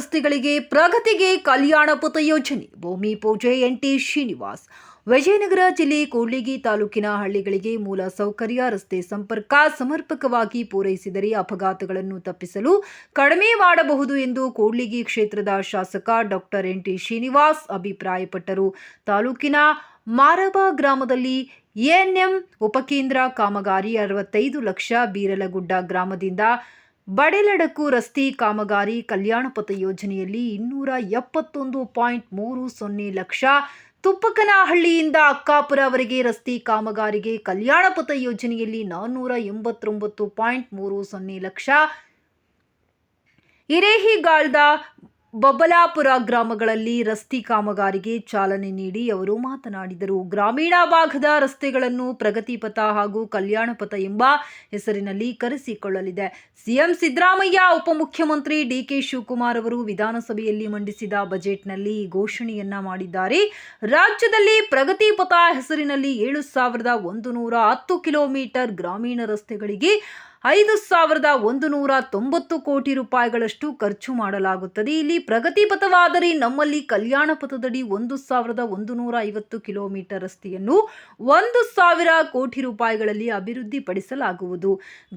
ರಸ್ತೆಗಳಿಗೆ ಪ್ರಗತಿಗೆ ಕಲ್ಯಾಣ ಪಥ ಯೋಜನೆ ಭೂಮಿ ಪೂಜೆ ಎನ್.ಟಿ. ಶ್ರೀನಿವಾಸ್. ವಿಜಯನಗರ ಜಿಲ್ಲೆ ಕೂಡ್ಲಿಗಿ ತಾಲೂಕಿನ ಹಳ್ಳಿಗಳಿಗೆ ಮೂಲ ಸೌಕರ್ಯ ರಸ್ತೆ ಸಂಪರ್ಕ ಸಮರ್ಪಕವಾಗಿ ಪೂರೈಸಿದರೆ ಅಪಘಾತಗಳನ್ನು ತಪ್ಪಿಸಲು ಕಡಿಮೆ ಮಾಡಬಹುದು ಎಂದು ಕೂಡ್ಲಿಗಿ ಕ್ಷೇತ್ರದ ಶಾಸಕ ಡಾಕ್ಟರ್ ಎನ್.ಟಿ. ಶ್ರೀನಿವಾಸ್ ಅಭಿಪ್ರಾಯಪಟ್ಟರು. ತಾಲೂಕಿನ ಮಾರಬ ಗ್ರಾಮದಲ್ಲಿ ಎಎನ್ಎಂ ಉಪಕೇಂದ್ರ ಕಾಮಗಾರಿ 65 ಲಕ್ಷ, ಬೀರಲಗುಡ್ಡ ಗ್ರಾಮದಿಂದ ಬಡೆಲಡಕು ರಸ್ತೆ ಕಾಮಗಾರಿ ಕಲ್ಯಾಣ ಪಥ ಯೋಜನೆಯಲ್ಲಿ 271.30 ಲಕ್ಷ, ತುಪ್ಪಕನಹಳ್ಳಿಯಿಂದ ಅಕ್ಕಾಪುರವರೆಗೆ ರಸ್ತೆ ಕಾಮಗಾರಿಗೆ ಕಲ್ಯಾಣ ಪಥ ಯೋಜನೆಯಲ್ಲಿ 489.30 ಲಕ್ಷ, ಹಿರೇಹಿಗಾಳ್ದ ಬಬಲಾಪುರ ಗ್ರಾಮಗಳಲ್ಲಿ ರಸ್ತೆ ಕಾಮಗಾರಿಗೆ ಚಾಲನೆ ನೀಡಿ ಅವರು ಮಾತನಾಡಿದರು. ಗ್ರಾಮೀಣ ಭಾಗದ ರಸ್ತೆಗಳನ್ನು ಪ್ರಗತಿ ಪಥ ಹಾಗೂ ಕಲ್ಯಾಣ ಪಥ ಎಂಬ ಹೆಸರಿನಲ್ಲಿ ಕರೆಸಿಕೊಳ್ಳಲಿದೆ. ಸಿಎಂ ಸಿದ್ದರಾಮಯ್ಯ, ಉಪಮುಖ್ಯಮಂತ್ರಿ ಡಿ.ಕೆ. ಶಿವಕುಮಾರ್ ಅವರು ವಿಧಾನಸಭೆಯಲ್ಲಿ ಮಂಡಿಸಿದ ಬಜೆಟ್ನಲ್ಲಿ ಈ ಘೋಷಣೆಯನ್ನ ಮಾಡಿದ್ದಾರೆ. ರಾಜ್ಯದಲ್ಲಿ ಪ್ರಗತಿ ಪಥ ಹೆಸರಿನಲ್ಲಿ 7,110 ಕಿಲೋಮೀಟರ್ ಗ್ರಾಮೀಣ ರಸ್ತೆಗಳಿಗೆ 5,190 ಕೋಟಿ ರೂಪಾಯಿಗಳಷ್ಟು ಖರ್ಚು ಮಾಡಲಾಗುತ್ತದೆ. ಇಲ್ಲಿ ಪ್ರಗತಿ ಪಥವಾದರೆ ನಮ್ಮಲ್ಲಿ ಕಲ್ಯಾಣ ಪಥದಡಿ 1,150 ಕಿಲೋಮೀಟರ್ ರಸ್ತೆಯನ್ನು 1,000 ಕೋಟಿ ರೂಪಾಯಿಗಳಲ್ಲಿ ಅಭಿವೃದ್ಧಿಪಡಿಸಲಾಗುವುದು.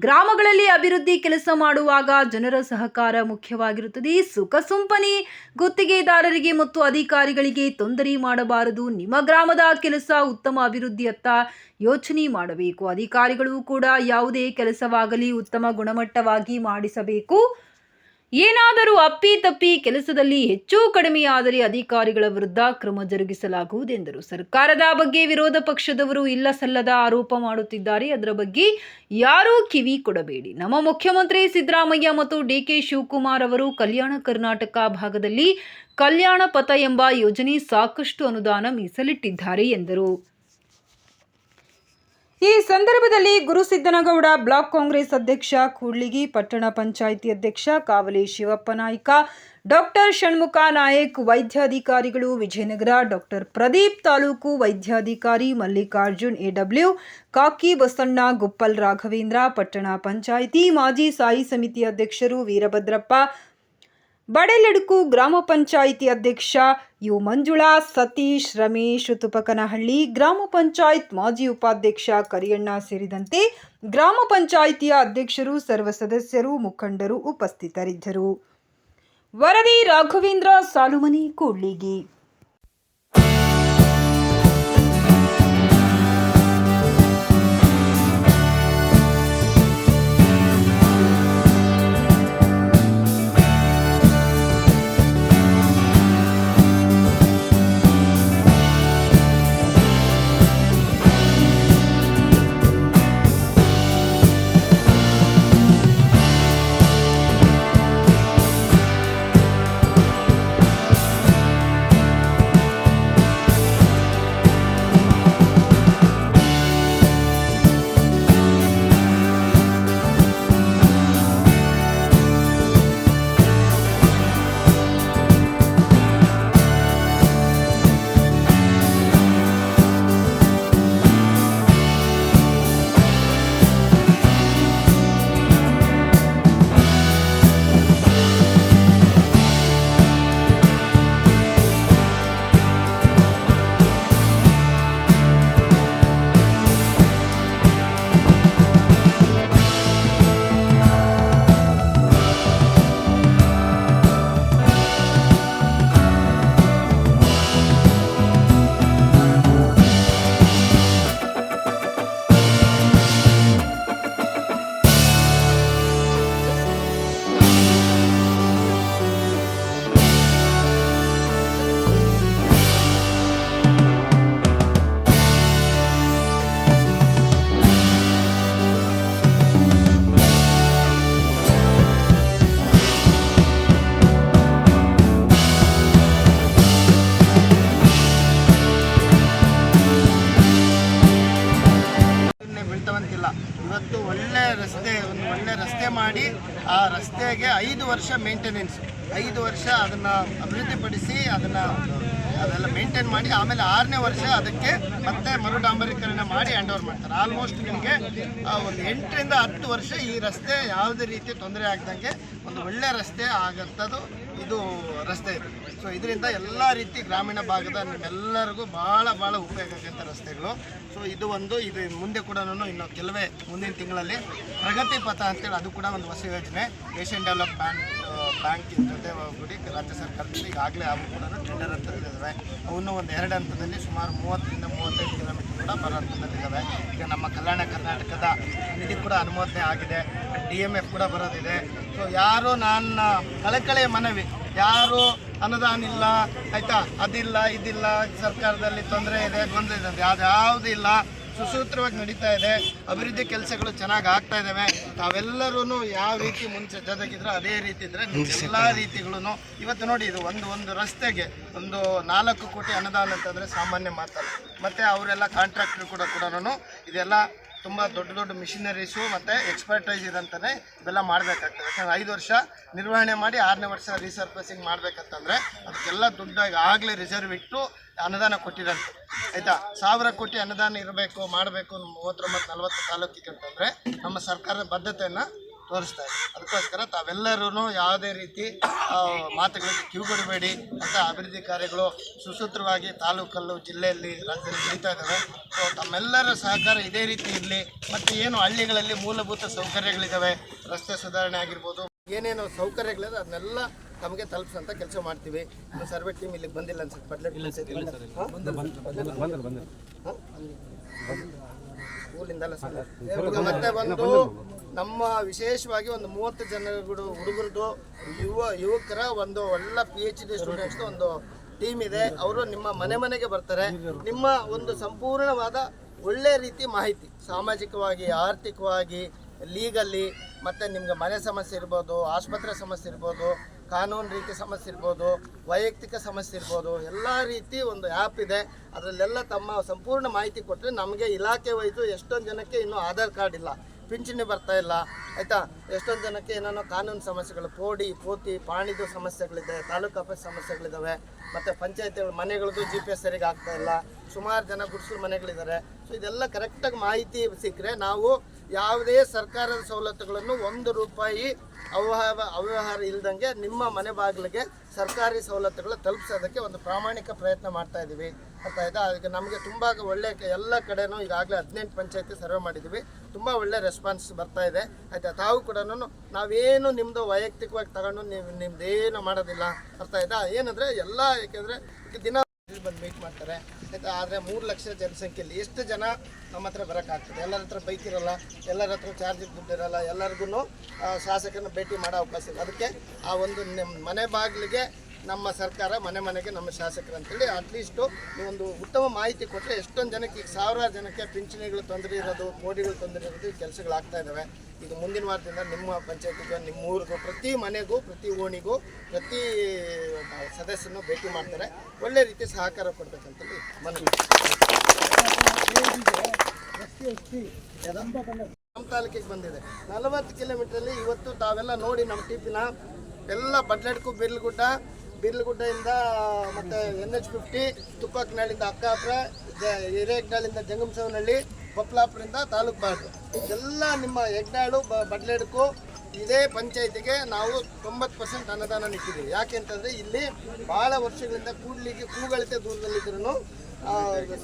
ಗ್ರಾಮಗಳಲ್ಲಿ ಅಭಿವೃದ್ಧಿ ಕೆಲಸ ಮಾಡುವಾಗ ಜನರ ಸಹಕಾರ ಮುಖ್ಯವಾಗಿರುತ್ತದೆ. ಸುಖಸುಂಪನಿ ಗುತ್ತಿಗೆದಾರರಿಗೆ ಮತ್ತು ಅಧಿಕಾರಿಗಳಿಗೆ ತೊಂದರೆ ಮಾಡಬಾರದು. ನಿಮ್ಮ ಗ್ರಾಮದ ಕೆಲಸ ಉತ್ತಮ ಅಭಿವೃದ್ಧಿಯತ್ತ ಯೋಚನೆ ಮಾಡಬೇಕು. ಅಧಿಕಾರಿಗಳು ಕೂಡ ಯಾವುದೇ ಕೆಲಸವಾಗಲಿ ಉತ್ತಮ ಗುಣಮಟ್ಟವಾಗಿ ಮಾಡಿಸಬೇಕು. ಏನಾದರೂ ಅಪ್ಪಿತಪ್ಪಿ ಕೆಲಸದಲ್ಲಿ ಹೆಚ್ಚು ಕಡಿಮೆಯಾದರೆ ಅಧಿಕಾರಿಗಳ ವಿರುದ್ಧ ಕ್ರಮ ಜರುಗಿಸಲಾಗುವುದೆಂದರು. ಸರ್ಕಾರದ ಬಗ್ಗೆ ವಿರೋಧ ಪಕ್ಷದವರು ಇಲ್ಲ ಸಲ್ಲದ ಆರೋಪ ಮಾಡುತ್ತಿದ್ದಾರೆ. ಅದರ ಬಗ್ಗೆ ಯಾರೂ ಕಿವಿ ಕೊಡಬೇಡಿ. ನಮ್ಮ ಮುಖ್ಯಮಂತ್ರಿ ಸಿದ್ದರಾಮಯ್ಯ ಮತ್ತು ಡಿ.ಕೆ. ಶಿವಕುಮಾರ್ ಅವರು ಕಲ್ಯಾಣ ಕರ್ನಾಟಕ ಭಾಗದಲ್ಲಿ ಕಲ್ಯಾಣ ಪಥ ಎಂಬ ಯೋಜನೆ ಸಾಕಷ್ಟು ಅನುದಾನ ಮೀಸಲಿಟ್ಟಿದ್ದಾರೆ ಎಂದರು. ಈ ಸಂದರ್ಭದಲ್ಲಿ ಗುರುಸಿದ್ದನಗೌಡ, ಬ್ಲಾಕ್ ಕಾಂಗ್ರೆಸ್ ಅಧ್ಯಕ್ಷ ಕೂಡ್ಲಿಗಿ, ಪಟ್ಟಣ ಪಂಚಾಯಿತಿ ಅಧ್ಯಕ್ಷ ಕಾವಲಿ ಶಿವಪ್ಪ ನಾಯ್ಕ, ಡಾಕ್ಟರ್ ಷಣ್ಮುಖ ನಾಯಕ್, ವೈದ್ಯಾಧಿಕಾರಿಗಳು ವಿಜಯನಗರ, ಡಾಕ್ಟರ್ ಪ್ರದೀಪ್, ತಾಲೂಕು ವೈದ್ಯಾಧಿಕಾರಿ ಮಲ್ಲಿಕಾರ್ಜುನ್, ಎ.ಡಬ್ಲ್ಯೂ. ಕಾಕಿ, ಬಸಣ್ಣ, ಗುಪ್ಪಲ್ ರಾಘವೇಂದ್ರ, ಪಟ್ಟಣ ಪಂಚಾಯಿತಿ ಮಾಜಿ ಸ್ಥಾಯಿ ಸಮಿತಿ ಅಧ್ಯಕ್ಷರು ವೀರಭದ್ರಪ್ಪ, ಬಡೆಲಡುಕು ಗ್ರಾಮ ಪಂಚಾಯಿತಿ ಅಧ್ಯಕ್ಷ ಯು ಮಂಜುಳಾ, ಸತೀಶ್, ರಮೇಶ್, ತುಪ್ಪಕನಹಳ್ಳಿ ಗ್ರಾಮ ಪಂಚಾಯತ್ ಮಾಜಿ ಉಪಾಧ್ಯಕ್ಷ ಕರಿಯಣ್ಣ ಸೇರಿದಂತೆ ಗ್ರಾಮ ಪಂಚಾಯಿತಿಯ ಅಧ್ಯಕ್ಷರು, ಸರ್ವ ಸದಸ್ಯರು, ಮುಖಂಡರು ಉಪಸ್ಥಿತರಿದ್ದರು. ವರದಿ ರಾಘವೇಂದ್ರ ಸಾಲುಮನಿ, ಕೂಡ್ಲಿಗಿ. ಇವತ್ತು ಒಳ್ಳೆ ರಸ್ತೆ ಮಾಡಿ ಆ ರಸ್ತೆಗೆ 5 ವರ್ಷ ಮೇಂಟೆನೆನ್ಸ್, 5 ವರ್ಷ ಅದನ್ನು ಅಭಿವೃದ್ಧಿಪಡಿಸಿ ಅದೆಲ್ಲ ಮೇಂಟೈನ್ ಮಾಡಿ ಆಮೇಲೆ 6ನೇ ವರ್ಷ ಅದಕ್ಕೆ ಮತ್ತೆ ಮರುಡಾಂಬರೀಕರಣ ಮಾಡಿ ಹ್ಯಾಂಡ್ ಓವರ್ ಮಾಡ್ತಾರೆ. ಆಲ್ಮೋಸ್ಟ್ ನಿಮಗೆ ಒಂದು 8 ರಿಂದ 10 ವರ್ಷ ಈ ರಸ್ತೆ ಯಾವುದೇ ರೀತಿ ತೊಂದರೆ ಆಗದಂಗೆ ಒಂದು ಒಳ್ಳೆ ರಸ್ತೆ ಆಗಂಥದ್ದು ಇದು ರಸ್ತೆ ಇದೆ. ಸೊ ಇದರಿಂದ ಎಲ್ಲ ರೀತಿ ಗ್ರಾಮೀಣ ಭಾಗದ ನಿಮ್ಮೆಲ್ಲರಿಗೂ ಭಾಳ ಉಪಯೋಗ ಆಗುವಂಥ ರಸ್ತೆಗಳು. ಸೊ ಇದು ಮುಂದೆ ಕೂಡ ಇನ್ನು ಕೆಲವೇ ಮುಂದಿನ ತಿಂಗಳಲ್ಲಿ ಪ್ರಗತಿ ಪಥ ಅಂತೇಳಿ ಅದು ಕೂಡ ಒಂದು ಹೊಸ ಯೋಜನೆ ಏಷ್ಯನ್ ಡೆವಲಪ್ಮೆಂಟ್ ಬ್ಯಾಂಕ್ ಜೊತೆ ಕೂಡಿ ರಾಜ್ಯ ಸರ್ಕಾರದಿಂದ ಈಗಾಗಲೇ ಅವು ಕೂಡ ಟೆಂಡರ್ ಹಂತದಲ್ಲಿದ್ದಾವೆ. ಅವನ್ನು ಒಂದು 2 ಹಂತದಲ್ಲಿ ಸುಮಾರು 30ರಿಂದ 35 ಕಿಲೋಮೀಟರ್ ಕೂಡ ಬರೋ ಹಂತದಲ್ಲಿದ್ದಾವೆ. ಈಗ ನಮ್ಮ ಕಲ್ಯಾಣ ಕರ್ನಾಟಕದ ನಿಧಿ ಕೂಡ ಅನುಮೋದನೆ ಆಗಿದೆ, DMF ಕೂಡ ಬರೋದಿದೆ. ಸೊ ಯಾರು ನನ್ನ ಕಳಕಳೆಯ ಮನವಿ, ಯಾರು ಅನುದಾನ ಇಲ್ಲ ಆಯಿತಾ, ಅದಿಲ್ಲ ಇದಿಲ್ಲ, ಸರ್ಕಾರದಲ್ಲಿ ತೊಂದರೆ ಇದೆ ಗೊಂದಲ ಇದೆ, ಯಾವ್ದು ಇಲ್ಲ, ಸುಸೂತ್ರವಾಗಿ ನಡೀತಾ ಇದೆ, ಅಭಿವೃದ್ಧಿ ಕೆಲಸಗಳು ಚೆನ್ನಾಗಿ ಆಗ್ತಾ ಇದ್ದಾವೆ. ತಾವೆಲ್ಲರೂ ಯಾವ ರೀತಿ ಮುಂಚೆ ಜೊತೆಗಿದ್ರೆ ಅದೇ ರೀತಿ ಇದ್ರೆ ಎಲ್ಲ ರೀತಿಗಳೂ ಇವತ್ತು ನೋಡಿ, ಇದು ಒಂದು ರಸ್ತೆಗೆ ಒಂದು 4 ಕೋಟಿ ಅನುದಾನ ಅಂತಂದರೆ ಸಾಮಾನ್ಯ ಮಾತಲ್ಲ. ಮತ್ತು ಅವರೆಲ್ಲ ಕಾಂಟ್ರಾಕ್ಟರ್ ಕೂಡ ಇದೆಲ್ಲ ತುಂಬ ದೊಡ್ಡ ಮಿಷಿನರೀಸು ಮತ್ತು ಎಕ್ಸ್ಪರ್ಟೈಸ್ ಇದಂತಲೇ ಇವೆಲ್ಲ ಮಾಡಬೇಕಾಗ್ತದೆ. ಯಾಕಂದರೆ 5 ವರ್ಷ ನಿರ್ವಹಣೆ ಮಾಡಿ 6ನೇ ವರ್ಷ ರೀಸರ್ಫೇಸಿಂಗ್ ಮಾಡಬೇಕಂತಂದರೆ ಅದಕ್ಕೆಲ್ಲ ದುಡ್ಡಾಗಿ ಆಗಲೇ ರಿಸರ್ವ್ ಇಟ್ಟು ಅನುದಾನ ಕೊಟ್ಟಿರಂತೆ ಆಯಿತಾ. 1000 ಕೋಟಿ ಅನುದಾನ ಇರಬೇಕು ಮಾಡಬೇಕು 39-40 ತಾಲೂಕಿಗೆ ಅಂತಂದರೆ ನಮ್ಮ ಸರ್ಕಾರದ ಬದ್ಧತೆಯನ್ನು ತೋರಿಸ್ತಾ ಇದೆ. ಅದಕ್ಕೋಸ್ಕರ ತಾವೆಲ್ಲರೂ ಯಾವುದೇ ರೀತಿ ಮಾತುಗಳಿಗೆ ಕಿವಿಗೊಡಬೇಡಿ ಅಂತ ಅಭಿವೃದ್ಧಿ ಕಾರ್ಯಗಳು ಸುಸೂತ್ರವಾಗಿ ತಾಲೂಕಲ್ಲೂ ಜಿಲ್ಲೆಯಲ್ಲಿ ರಾಜ್ಯದಲ್ಲಿ ನಡೀತಾ ಇದ್ದಾವೆ. ಸೊ ತಮ್ಮೆಲ್ಲರ ಸಹಕಾರ ಇದೇ ರೀತಿ ಇರಲಿ. ಮತ್ತು ಏನು ಹಳ್ಳಿಗಳಲ್ಲಿ ಮೂಲಭೂತ ಸೌಕರ್ಯಗಳಿದ್ದಾವೆ, ರಸ್ತೆ ಸುಧಾರಣೆ ಆಗಿರ್ಬೋದು, ಏನೇನು ಸೌಕರ್ಯಗಳಿದೆ ಅದನ್ನೆಲ್ಲ ನಮಗೆ ತಲುಪಿಸೋಂಥ ಕೆಲಸ ಮಾಡ್ತೀವಿ. ಇನ್ನು ಸರ್ವೆ ಟೀಮ್ ಇಲ್ಲಿಗೆ ಬಂದಿಲ್ಲ ಅನ್ಸುತ್ತೆ, ಸ್ಕೂಲಿಂದಲ್ಲ ಸರ್. ಮತ್ತೆ ನಮ್ಮ ವಿಶೇಷವಾಗಿ ಒಂದು 30 ಜನಗಳು ಹುಡುಗರದು ಯುವಕರ ಒಂದು ಒಳ್ಳೆ PhD ಸ್ಟೂಡೆಂಟ್ಸ್ದು ಒಂದು ಟೀಮ್ ಇದೆ. ಅವರು ನಿಮ್ಮ ಮನೆಗೆ ಬರ್ತಾರೆ. ನಿಮ್ಮ ಒಂದು ಸಂಪೂರ್ಣವಾದ ಒಳ್ಳೆ ರೀತಿ ಮಾಹಿತಿ, ಸಾಮಾಜಿಕವಾಗಿ, ಆರ್ಥಿಕವಾಗಿ, ಲೀಗಲ್ಲಿ, ಮತ್ತು ನಿಮ್ಗೆ ಮನೆ ಸಮಸ್ಯೆ ಇರ್ಬೋದು, ಆಸ್ಪತ್ರೆ ಸಮಸ್ಯೆ ಇರ್ಬೋದು, ಕಾನೂನು ರೀತಿ ಸಮಸ್ಯೆ ಇರ್ಬೋದು, ವೈಯಕ್ತಿಕ ಸಮಸ್ಯೆ ಇರ್ಬೋದು, ಎಲ್ಲ ರೀತಿ ಒಂದು ಆ್ಯಪ್ ಇದೆ. ಅದರಲ್ಲೆಲ್ಲ ತಮ್ಮ ಸಂಪೂರ್ಣ ಮಾಹಿತಿ ಕೊಟ್ಟರೆ ನಮಗೆ ಇಲಾಖೆ ವೈಸು ಎಷ್ಟೊಂದು ಜನಕ್ಕೆ ಇನ್ನೂ ಆಧಾರ್ ಕಾರ್ಡ್ ಇಲ್ಲ, ಪಿಂಚಣಿ ಬರ್ತಾ ಇಲ್ಲ ಆಯಿತಾ. ಎಷ್ಟೊಂದು ಜನಕ್ಕೆ ಏನೇನೋ ಕಾನೂನು ಸಮಸ್ಯೆಗಳು, ಪೋತಿ ಪಾಣಿದು ಸಮಸ್ಯೆಗಳಿದೆ, ತಾಲೂಕು ಆಫೀಸ್ ಸಮಸ್ಯೆಗಳಿದ್ದಾವೆ, ಮತ್ತು ಪಂಚಾಯತಿಗಳ ಮನೆಗಳದ್ದು GPS ಸರಿಗೆ ಆಗ್ತಾ ಇಲ್ಲ, ಸುಮಾರು ಜನ ಗುಡಿಸಲು ಮನೆಗಳಿದ್ದಾರೆ. ಸೊ ಇದೆಲ್ಲ ಕರೆಕ್ಟಾಗಿ ಮಾಹಿತಿ ಸಿಕ್ಕರೆ ನಾವು ಯಾವುದೇ ಸರ್ಕಾರದ ಸವಲತ್ತುಗಳನ್ನು 1 ರೂಪಾಯಿ ಅವ್ಯವಹಾರ ಇಲ್ದಂಗೆ ನಿಮ್ಮ ಮನೆ ಬಾಗಿಲಿಗೆ ಸರ್ಕಾರಿ ಸವಲತ್ತುಗಳು ತಲುಪಿಸೋದಕ್ಕೆ ಒಂದು ಪ್ರಾಮಾಣಿಕ ಪ್ರಯತ್ನ ಮಾಡ್ತಾ ಇದ್ದೀವಿ. ಅರ್ಥ ಅದಕ್ಕೆ ನಮಗೆ ತುಂಬ ಒಳ್ಳೆ ಎಲ್ಲ ಕಡೆನೂ ಈಗಾಗಲೇ 18 ಪಂಚಾಯತಿ ಸರ್ವೆ ಮಾಡಿದ್ದೀವಿ. ತುಂಬ ಒಳ್ಳೆ ರೆಸ್ಪಾನ್ಸ್ ಬರ್ತಾ ಇದೆ ಆಯಿತಾ. ತಾವು ಕೂಡ ನಾವೇನು ನಿಮ್ಮದು ವೈಯಕ್ತಿಕವಾಗಿ ತಗೊಂಡು ನಿಮ್ಮದೇನು ಮಾಡೋದಿಲ್ಲ. ಅರ್ಥ ಏನಂದರೆ ಎಲ್ಲ, ಏಕೆಂದರೆ ದಿನ ಬಂದು ಮೀಟ್ ಮಾಡ್ತಾರೆ ಆಯಿತಾ. ಆದರೆ 3 ಲಕ್ಷ ಜನಸಂಖ್ಯೆಯಲ್ಲಿ ಎಷ್ಟು ಜನ ನಮ್ಮ ಹತ್ರ ಬರೋಕ್ಕಾಗ್ತದೆ? ಎಲ್ಲರ ಹತ್ರ ಬೈಕ್ ಇರೋಲ್ಲ, ಎಲ್ಲರ ಹತ್ರ ಚಾರ್ಜಿಗೆ ದುಡ್ಡು ಇರೋಲ್ಲ, ಎಲ್ಲರಿಗೂ ಶಾಸಕರನ್ನ ಭೇಟಿ ಮಾಡೋ ಅವಕಾಶ ಇಲ್ಲ. ಅದಕ್ಕೆ ಆ ಒಂದು ಮನೆ ಬಾಗಿಲಿಗೆ ನಮ್ಮ ಸರ್ಕಾರ, ಮನೆಗೆ ನಮ್ಮ ಶಾಸಕರು ಅಂತೇಳಿ ಅಟ್ಲೀಸ್ಟು ನೀವೊಂದು ಉತ್ತಮ ಮಾಹಿತಿ ಕೊಟ್ಟರೆ ಎಷ್ಟೊಂದು ಜನಕ್ಕೆ, ಈಗ 1000 ಜನಕ್ಕೆ ಪಿಂಚಣಿಗಳು ತೊಂದರೆ ಇರೋದು, ಕೋಡಿಗಳು ತೊಂದರೆ ಇರೋದು, ಈ ಕೆಲಸಗಳಾಗ್ತಾ ಇದ್ದಾವೆ. ಈಗ ಮುಂದಿನ ವಾರದಿಂದ ನಿಮ್ಮ ಪಂಚಾಯತಿಗೆ, ನಿಮ್ಮ ಊರಿಗೂ, ಪ್ರತಿ ಮನೆಗೂ, ಪ್ರತಿ ಓಣಿಗೂ, ಪ್ರತಿ ಸದಸ್ಯನೂ ಭೇಟಿ ಮಾಡ್ತಾರೆ. ಒಳ್ಳೆ ರೀತಿ ಸಹಕಾರ ಕೊಡ್ಬೇಕಂತೇಳಿ ಮನವಿ. ನಮ್ಮ ತಾಲೂಕಿಗೆ ಬಂದಿದೆ 40 ಕಿಲೋಮೀಟ್ರಲ್ಲಿ. ಇವತ್ತು ತಾವೆಲ್ಲ ನೋಡಿ ನಮ್ಮ ಟಿಪಿನ ಎಲ್ಲ ಬಡ್ಲೆಡ್ಕು ಬಿರ್ಲಗುಡ್ಡದಿಂದ ಮತ್ತು NH50 ತುಪ್ಪಕ್ನಹಳ್ಳಿಯಿಂದ ಅಕ್ಕಾಪುರ, ಹಿರೇಗ್ನಾಳಿಂದ ಜಂಗಮಸವನಹಳ್ಳಿ, ಬೊಪ್ಪಲಾಪುರದಿಂದ ತಾಲೂಕು ಬಾರ್ಡ್ರು ಎಲ್ಲ ನಿಮ್ಮ ಹೆಗ್ನಾಳು ಬಡ್ಲೆಡ್ಕು ಇದೇ ಪಂಚಾಯತಿಗೆ ನಾವು 90% ಅನುದಾನ ಇಟ್ಟಿದ್ದೀವಿ. ಯಾಕೆ ಅಂತಂದರೆ ಇಲ್ಲಿ ಭಾಳ ವರ್ಷಗಳಿಂದ ಕೂಗಳಿಕೆ ದೂರದಲ್ಲಿದ್ರೂ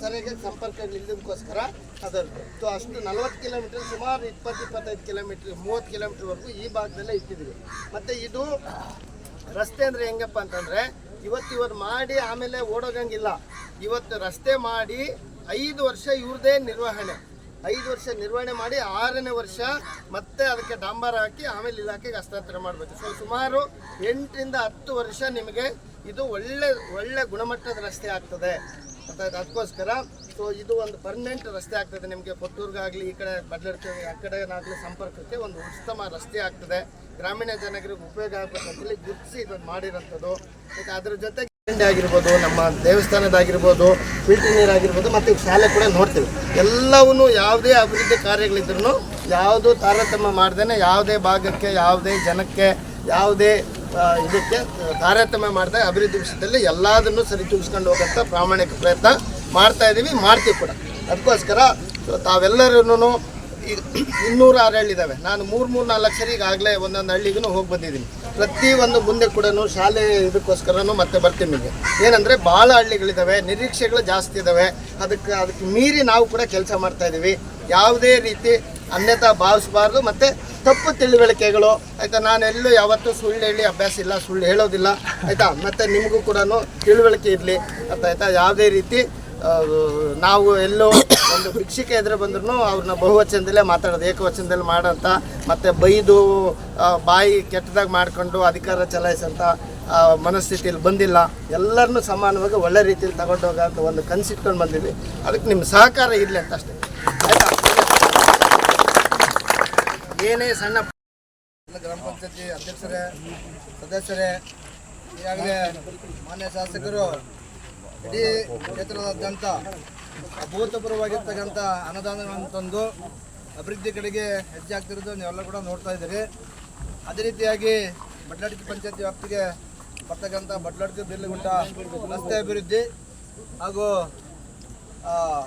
ಸರಿಯಾಗಿ ಸಂಪರ್ಕಗಳಿದ್ದಕ್ಕೋಸ್ಕರ ಅದರದ್ದು. ಸೊ ಅಷ್ಟು 40 ಕಿಲೋಮೀಟರ್, ಸುಮಾರು 20-25 ಕಿಲೋಮೀಟ್ರ್, 30 ಕಿಲೋಮೀಟ್ರ್ವರೆಗೂ ಈ ಭಾಗದಲ್ಲೇ ಇಟ್ಟಿದ್ದೀವಿ. ಮತ್ತು ಇದು ರಸ್ತೆ ಅಂದರೆ ಹೆಂಗಪ್ಪ ಅಂತಂದರೆ ಇವತ್ತು ಮಾಡಿ ಆಮೇಲೆ ಓಡೋಗಂಗಿಲ್ಲ. ಇವತ್ತು ರಸ್ತೆ ಮಾಡಿ 5 ವರ್ಷ ಇವ್ರದೇ ನಿರ್ವಹಣೆ, 5 ವರ್ಷ ನಿರ್ವಹಣೆ ಮಾಡಿ 6ನೇ ವರ್ಷ ಮತ್ತೆ ಅದಕ್ಕೆ ಡಾಂಬರ್ ಹಾಕಿ ಆಮೇಲೆ ಇಲಾಖೆಗೆ ಹಸ್ತಾಂತರ ಮಾಡಬೇಕು. ಸೊ ಸುಮಾರು 8ರಿಂದ 10 ವರ್ಷ ನಿಮಗೆ ಇದು ಒಳ್ಳೆ ಗುಣಮಟ್ಟದ ರಸ್ತೆ ಆಗ್ತದೆ. ಅದಕ್ಕೋಸ್ಕರ ಸೊ ಇದು ಒಂದು ಪರ್ಮನೆಂಟ್ ರಸ್ತೆ ಆಗ್ತದೆ. ನಿಮಗೆ ಕೊಟ್ಟೂರ್ಗಾಗಲಿ, ಈ ಕಡೆ ಬಡ್ಲಡ್ಕೆ ಆ ಕಡೆನಾಗಲಿ ಸಂಪರ್ಕಕ್ಕೆ ಒಂದು ಉತ್ತಮ ರಸ್ತೆ ಆಗ್ತದೆ. ಗ್ರಾಮೀಣ ಜನರಿಗೆ ಉಪಯೋಗ ಆಗಬೇಕಂತೇಳಿ ಗುರುತಿಸಿ ಇದನ್ನು ಮಾಡಿರೋಂಥದ್ದು. ಈಗ ಅದ್ರ ಜೊತೆಗೆ ಆಗಿರ್ಬೋದು, ನಮ್ಮ ದೇವಸ್ಥಾನದಾಗಿರ್ಬೋದು, ಫಿಲ್ಟರ್ ನೀರಾಗಿರ್ಬೋದು, ಮತ್ತು ಶಾಲೆ ಕೂಡ ನೋಡ್ತೀವಿ. ಎಲ್ಲವೂ ಯಾವುದೇ ಅಭಿವೃದ್ಧಿ ಕಾರ್ಯಗಳಿದ್ರೂ ಯಾವುದೂ ತಾರತಮ್ಯ ಮಾಡ್ದೇ, ಯಾವುದೇ ಭಾಗಕ್ಕೆ, ಯಾವುದೇ ಜನಕ್ಕೆ, ಯಾವುದೇ ಇದಕ್ಕೆ ತಾರತಮ್ಯ ಮಾಡಿದಾಗ ಅಭಿವೃದ್ಧಿ ವಿಷಯದಲ್ಲಿ ಎಲ್ಲದನ್ನು ಸರಿತೂಗಿಸ್ಕೊಂಡು ಹೋಗೋಂಥ ಪ್ರಾಮಾಣಿಕ ಪ್ರಯತ್ನ ಮಾಡ್ತಾ ಇದ್ದೀವಿ, ಮಾಡ್ತೀವಿ ಕೂಡ. ಅದಕ್ಕೋಸ್ಕರ ತಾವೆಲ್ಲರೂ ಈಗ 206 ಹಳ್ಳಿ ಇದ್ದಾವೆ. ನಾನು 3-4 ಸರಿ ಈಗಾಗಲೇ ಒಂದೊಂದು ಹಳ್ಳಿಗೂ ಹೋಗಿ ಬಂದಿದ್ದೀನಿ. ಪ್ರತಿಯೊಂದು ಮುಂದೆ ಕೂಡ ಶಾಲೆ ಇದಕ್ಕೋಸ್ಕರನೂ ಮತ್ತೆ ಬರ್ತೀನಿ ನಿಮಗೆ. ಏನಂದರೆ ಭಾಳ ಹಳ್ಳಿಗಳಿದ್ದಾವೆ, ನಿರೀಕ್ಷೆಗಳು ಜಾಸ್ತಿ ಇದ್ದಾವೆ. ಅದಕ್ಕೆ ಮೀರಿ ನಾವು ಕೂಡ ಕೆಲಸ ಮಾಡ್ತಾಯಿದ್ದೀವಿ. ಯಾವುದೇ ರೀತಿ ಅನ್ಯತಾ ಭಾವಿಸಬಾರ್ದು ಮತ್ತು ತಪ್ಪು ತಿಳುವಳಿಕೆಗಳು ಆಯಿತಾ. ನಾನೆಲ್ಲೂ ಯಾವತ್ತೂ ಸುಳ್ಳು ಹೇಳಿ ಅಭ್ಯಾಸ ಇಲ್ಲ, ಸುಳ್ಳು ಹೇಳೋದಿಲ್ಲ ಆಯಿತಾ. ಮತ್ತು ನಿಮಗೂ ಕೂಡ ತಿಳುವಳಿಕೆ ಇರಲಿ ಅರ್ಥ ಆಯಿತಾ. ಯಾವುದೇ ರೀತಿ ನಾವು ಎಲ್ಲೋ ಒಂದು ಭಿಕ್ಷಿಕೆ ಎದುರು ಬಂದ್ರೂ ಅವ್ರನ್ನ ಬಹುವಚನದಲ್ಲೇ ಮಾತಾಡೋದು, ಏಕವಚನದಲ್ಲಿ ಮಾಡೋಂಥ ಮತ್ತು ಬೈದು ಬಾಯಿ ಕೆಟ್ಟದಾಗಿ ಮಾಡಿಕೊಂಡು ಅಧಿಕಾರ ಚಲಾಯಿಸೋಂಥ ಮನಸ್ಥಿತಿಯಲ್ಲಿ ಬಂದಿಲ್ಲ. ಎಲ್ಲರನ್ನೂ ಸಮಾನವಾಗಿ ಒಳ್ಳೆ ರೀತಿಯಲ್ಲಿ ತಗೊಂಡು ಹೋಗೋಂಥ ಒಂದು ಕನಸಿಟ್ಕೊಂಡು ಬಂದಿದ್ವಿ. ಅದಕ್ಕೆ ನಿಮ್ಮ ಸಹಕಾರ ಇರಲಿ ಅಂತ ಅಷ್ಟೇ ಆಯಿತಾ. ಏನೇ ಸಣ್ಣ ಗ್ರಾಮ ಪಂಚಾಯತಿ ಅಧ್ಯಕ್ಷರೇ, ಸದಸ್ಯರೇ, ಈಗಾಗಲೇ ಮಾನ್ಯ ಶಾಸಕರು ಇಡೀ ಕ್ಷೇತ್ರದಾದ್ಯಂತ ಅಭೂತಪೂರ್ವವಾಗಿರ್ತಕ್ಕಂಥ ಅನುದಾನಗಳನ್ನು ತಂದು ಅಭಿವೃದ್ಧಿ ಕಡೆಗೆ ಹೆಜ್ಜೆ ಆಗ್ತಿರೋದು ನೀವೆಲ್ಲ ಕೂಡ ನೋಡ್ತಾ ಇದ್ದೀರಿ. ಅದೇ ರೀತಿಯಾಗಿ ಬಟ್ಲಡ್ಕಿ ಪಂಚಾಯತಿ ವ್ಯಾಪ್ತಿಗೆ ಬರ್ತಕ್ಕಂಥ ಬಟ್ಲಡ್ಕಿ ಬಿರ್ಲಗುಂಟ ರಸ್ತೆ ಅಭಿವೃದ್ಧಿ ಹಾಗೂ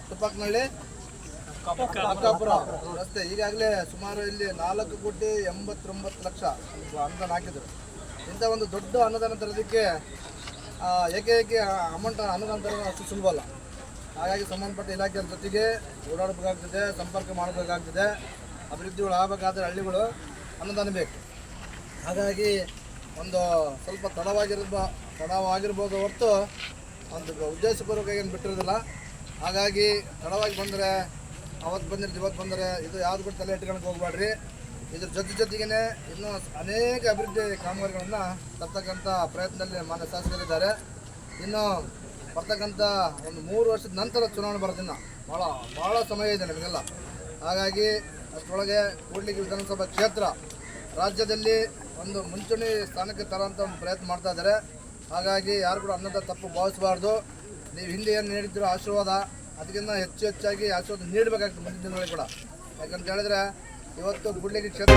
ತುಪ್ಪಕ್ನಹಳ್ಳಿ ಅಕ್ಕಾಪುರ ರಸ್ತೆ ಈಗಾಗಲೇ ಸುಮಾರು ಇಲ್ಲಿ 4,89,00,000 ಅನುದಾನ ಹಾಕಿದರು. ಇಂಥ ಒಂದು ದೊಡ್ಡ ಅನುದಾನ ತರೋದಕ್ಕೆ ಏಕೆ ಅನುದಾನ ತರೋದು ಅಷ್ಟು ಸುಲಭ ಅಲ್ಲ. ಹಾಗಾಗಿ ಸಂಬಂಧಪಟ್ಟ ಇಲಾಖೆಯ ಜೊತೆಗೆ ಓಡಾಡಬೇಕಾಗ್ತದೆ, ಸಂಪರ್ಕ ಮಾಡಬೇಕಾಗ್ತದೆ. ಅಭಿವೃದ್ಧಿಗಳು ಆಗಬೇಕಾದ್ರೆ ಹಳ್ಳಿಗಳು ಅನುದಾನ ಬೇಕು. ಹಾಗಾಗಿ ಒಂದು ಸ್ವಲ್ಪ ತಡವಾಗಿರ್ಬೋದು ಹೊರತು ಒಂದು ಉದ್ದೇಶಪೂರ್ವಕ ಏನು ಬಿಟ್ಟಿರೋದಿಲ್ಲ. ಹಾಗಾಗಿ ತಡವಾಗಿ ಬಂದರೆ ಅವತ್ತು ಬಂದಿರ್ತೀವಿ, ಇವತ್ತು ಬಂದರೆ ಇದು ಯಾವುದು ಕೂಡ ತಲೆ ಇಟ್ಕೊಂಡು ಹೋಗ್ಬೇಡ್ರಿ. ಇದ್ರ ಜೊತೆಗೇ ಇನ್ನೂ ಅನೇಕ ಅಭಿವೃದ್ಧಿ ಕಾಮಗಾರಿಗಳನ್ನು ತರ್ತಕ್ಕಂಥ ಪ್ರಯತ್ನದಲ್ಲಿ ಮಾನ್ಯ ಶಾಸಕರಿದ್ದಾರೆ. ಇನ್ನು ಬರ್ತಕ್ಕಂಥ ಒಂದು 3 ವರ್ಷದ ನಂತರ ಚುನಾವಣೆ ಬರೋದಿನ್ನ ಭಾಳ ಸಮಯ ಇದೆ ನಮಗೆಲ್ಲ. ಹಾಗಾಗಿ ಅಷ್ಟರೊಳಗೆ ಕೂಡ್ಲಿಗಿ ವಿಧಾನಸಭಾ ಕ್ಷೇತ್ರ ರಾಜ್ಯದಲ್ಲಿ ಒಂದು ಮುಂಚೂಣಿ ಸ್ಥಾನಕ್ಕೆ ತರೋಂಥ ಒಂದು ಪ್ರಯತ್ನ ಮಾಡ್ತಾ ಇದ್ದಾರೆ. ಹಾಗಾಗಿ ಯಾರು ಕೂಡ ಅನ್ನದ ತಪ್ಪು ಭಾವಿಸಬಾರ್ದು. ನೀವು ಹಿಂದೆ ಏನು ನೀಡಿದ್ದೀರೋ ಆಶೀರ್ವಾದ ಅದಕ್ಕಿಂತ ಹೆಚ್ಚಾಗಿ ಆಶೀರ್ವಾದ ನೀಡಬೇಕಾಗ್ತದೆ ಮುಂದಿನ ದಿನಗಳಲ್ಲಿ ಕೂಡ. ಯಾಕಂತ ಹೇಳಿದ್ರೆ ಇವತ್ತು ಕೂಡ್ಲಿಗಿ ಕ್ಷೇತ್ರ